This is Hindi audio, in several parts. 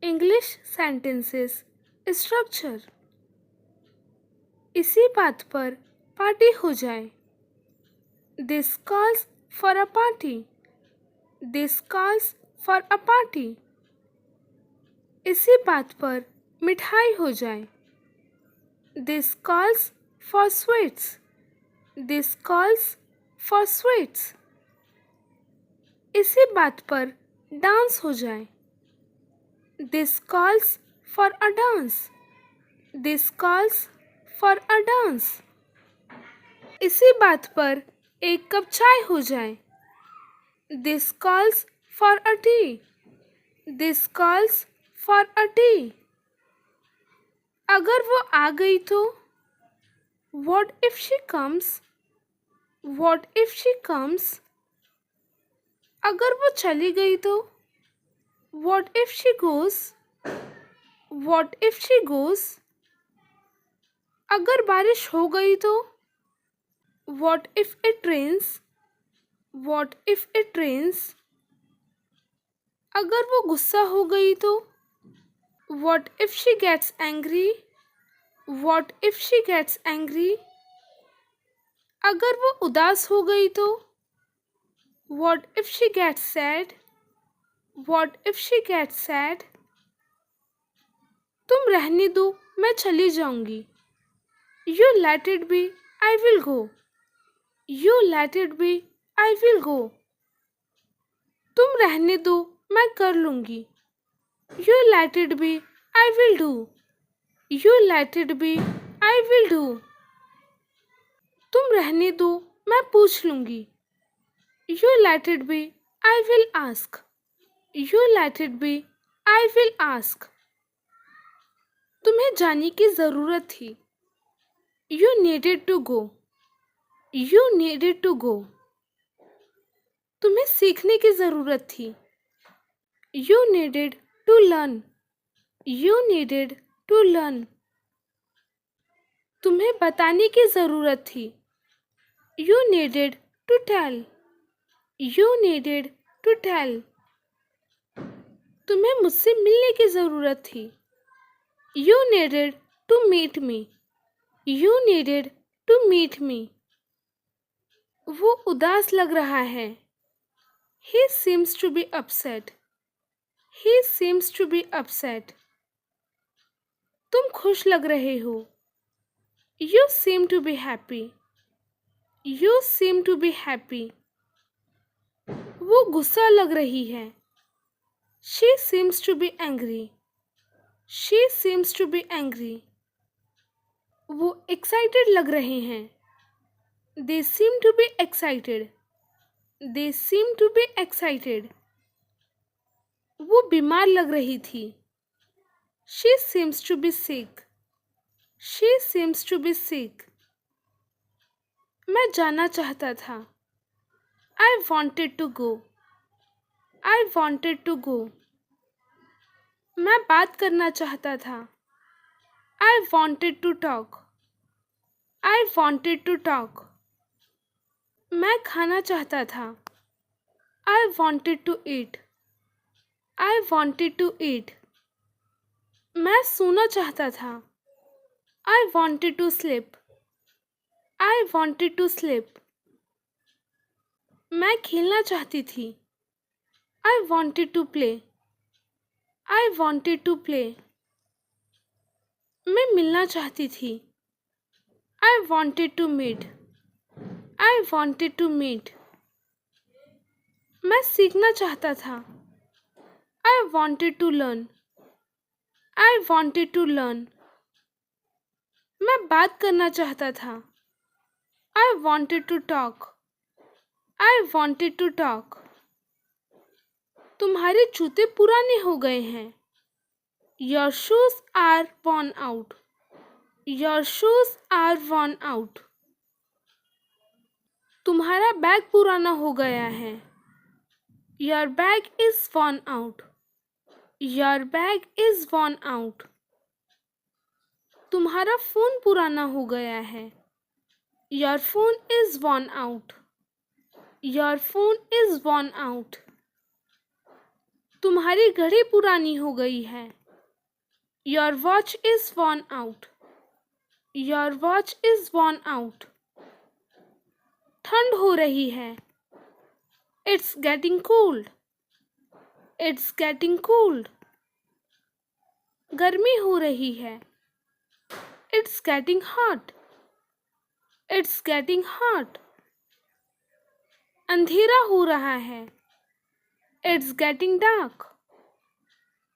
English sentences structure. इसी बात पर पार्टी हो जाए। This calls for a party. This calls for a party. इसी बात पर मिठाई हो जाए। This calls for sweets. This calls for sweets. इसी बात पर डांस हो जाए। This calls for a dance. This calls for a dance. इसी बात पर एक कप चाय हो जाए। This calls for a T. This calls for a T. अगर वो आ गई तो what if she comes. What if she comes. अगर वो चली गई तो what if she goes. What if she goes. अगर बारिश हो गई तो what if it rains. What if it rains. अगर वो गुस्सा हो गई तो what if she gets angry. What if she gets angry. अगर वो उदास हो गई तो what if she gets sad. What if she gets sad. तुम रहने दो, मैं चली जाऊंगी। You let it be, I will go. You let it be, I will go. तुम रहने दो, मैं कर लूंगी। You let it be, I will do. You let it be, I will do. तुम रहने दो, मैं पूछ लूंगी। You let it be, I will ask. You let it be, I will ask. तुम्हें जाने की ज़रूरत थी। You needed to go. You needed to go. तुम्हें सीखने की ज़रूरत थी। You needed to learn. You needed to learn. तुम्हें बताने की ज़रूरत थी। You needed to tell. You needed to tell. तुम्हें मुझसे मिलने की ज़रूरत थी। You needed to meet me. You needed to meet me. वो उदास लग रहा है। He seems to be upset. He seems to be upset. तुम खुश लग रहे हो। You seem to be happy. You seem to be happy. वो गुस्सा लग रही है। She seems to be angry. She seems to be angry. वो excited लग रहे हैं। They seem to be excited. They seem to be excited. वो बीमार लग रही थी। She seems to be sick. She seems to be sick. मैं जाना चाहता था। I wanted to go. I wanted to go. मैं बात करना चाहता था। I wanted to talk. I wanted to talk. मैं खाना चाहता था। I wanted to eat. I wanted to eat. मैं सोना चाहता था। I wanted to sleep. I wanted to sleep. मैं खेलना चाहती थी। I wanted to play. I wanted to play. मैं मिलना चाहती थी। I wanted to meet. I wanted to meet. मैं सीखना चाहता था। I wanted to learn. I wanted to learn. मैं बात करना चाहता था। I wanted to talk. I wanted to talk. तुम्हारे जूते पुराने हो गए हैं। Your shoes are worn out. Your shoes are worn out. तुम्हारा बैग पुराना हो गया है। Your bag is worn out. Your bag is worn out. तुम्हारा फ़ोन पुराना हो गया है। Your phone is worn out. Your phone is worn out. तुम्हारी घड़ी पुरानी हो गई है। Your watch is worn out. Your watch is worn out. ठंड हो रही है। It's getting cold. It's getting cold. गर्मी हो रही है। It's getting hot. It's getting hot. अंधेरा हो रहा है। It's getting dark.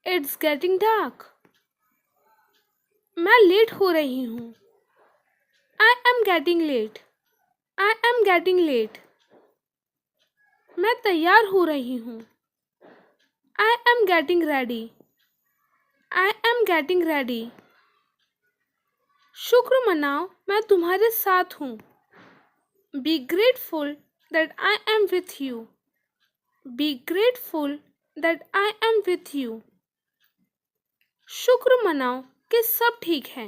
It's getting dark. मैं लेट हो रही हूँ। I am getting late. I am getting late. मैं तैयार हो रही हूँ। I am getting ready. I am getting ready. शुक्र मनाओ मैं तुम्हारे साथ हूँ। Be grateful that I am with you. Be grateful that I am with you. शुक्र मनाओ कि सब ठीक है।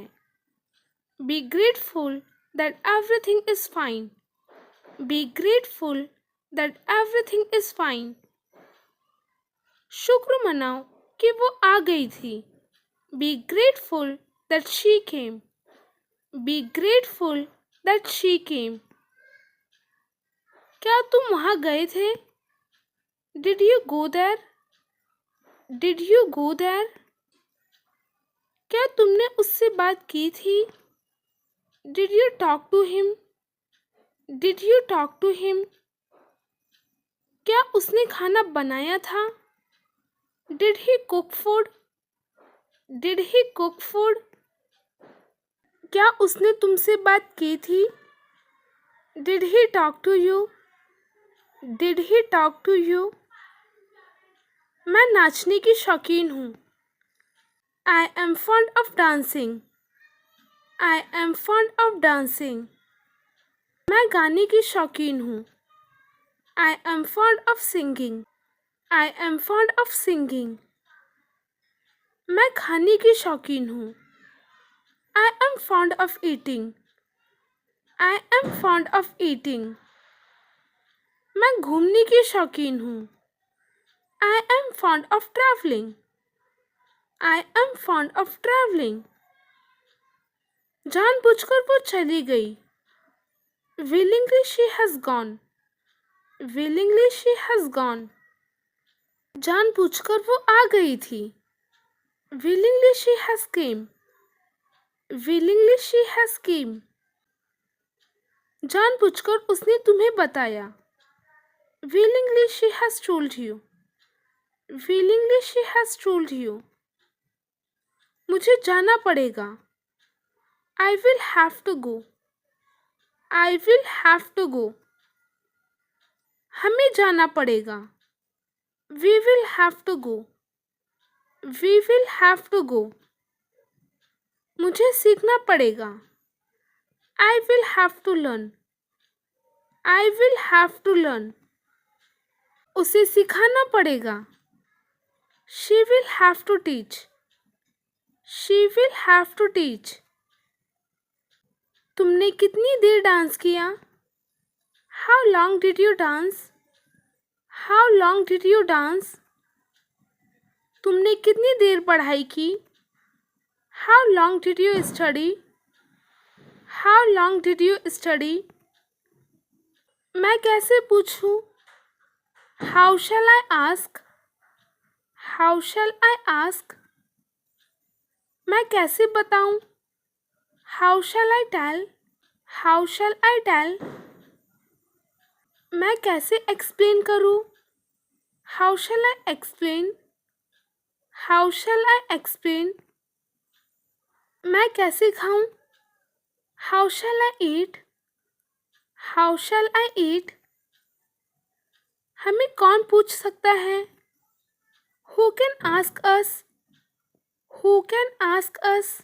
Be grateful that everything is fine. Be grateful that everything is fine. शुक्र मनाओ कि वो आ गई थी। Be grateful that she came. Be grateful that she came. क्या तुम वहाँ गए थे? Did you go there? Did you go there? क्या तुमने उससे बात की थी? Did you talk to him? Did you talk to him? क्या उसने खाना बनाया था? Did he cook food? Did he cook food? क्या उसने तुमसे बात की थी? Did he talk to you? Did he talk to you? मैं नाचने की शौकीन हूँ। I am fond of dancing. I am fond of dancing. मैं गाने की शौकीन हूँ। I am fond of singing. I am fond of singing. मैं खाने की शौकीन हूँ। I am fond of eating. I am fond of eating. मैं घूमने की शौकीन हूँ। I am fond of travelling. I am fond of travelling. जानबूझकर वो चली गई। Willingly she has gone. Willingly she has gone. जानबूझकर वो आ गई थी। Willingly she has came. Willingly she has came. जानबूझकर उसने तुम्हें बताया। Willingly she has told you. Willingly she has told you. मुझे जाना पड़ेगा। I will have to go. I will have to go. हमें जाना पड़ेगा। We will have to go. We will have to go. मुझे सीखना पड़ेगा। I will have to learn. I will have to learn. उसे सिखाना पड़ेगा। She will have to teach. She will have to teach. तुमने कितनी देर डांस किया? How long did you dance? How long did you dance? तुमने कितनी देर पढ़ाई की? How long did you study? How long did you study? मैं कैसे पूछूं? How shall I ask? How shall I ask? मैं कैसे बताऊं? How shall I tell? How shall I tell? मैं कैसे explain करूं? How shall I explain? How shall I explain? मैं कैसे खाऊं? How shall I eat? How shall I eat? हमें कौन पूछ सकता है? Who can ask us? Who can ask us?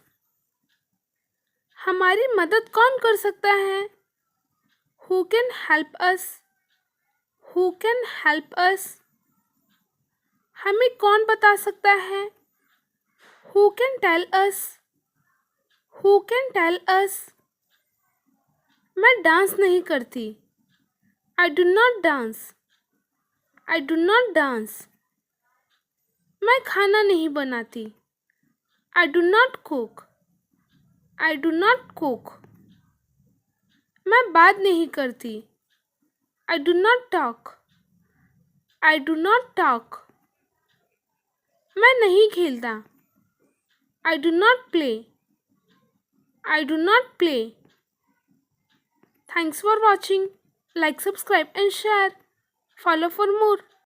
हमारी मदद कौन कर सकता है? Who can help us? Who can help us? हमें कौन बता सकता है? Who can tell us? Who can tell us? मैं डांस नहीं करती। I do not dance. I do not dance. मैं खाना नहीं बनाती. I do not cook. I do not cook. मैं बात नहीं करती. I do not talk. I do not talk. मैं नहीं खेलता. I do not play. I do not play. Thanks for watching. Like, subscribe and share. Follow for more.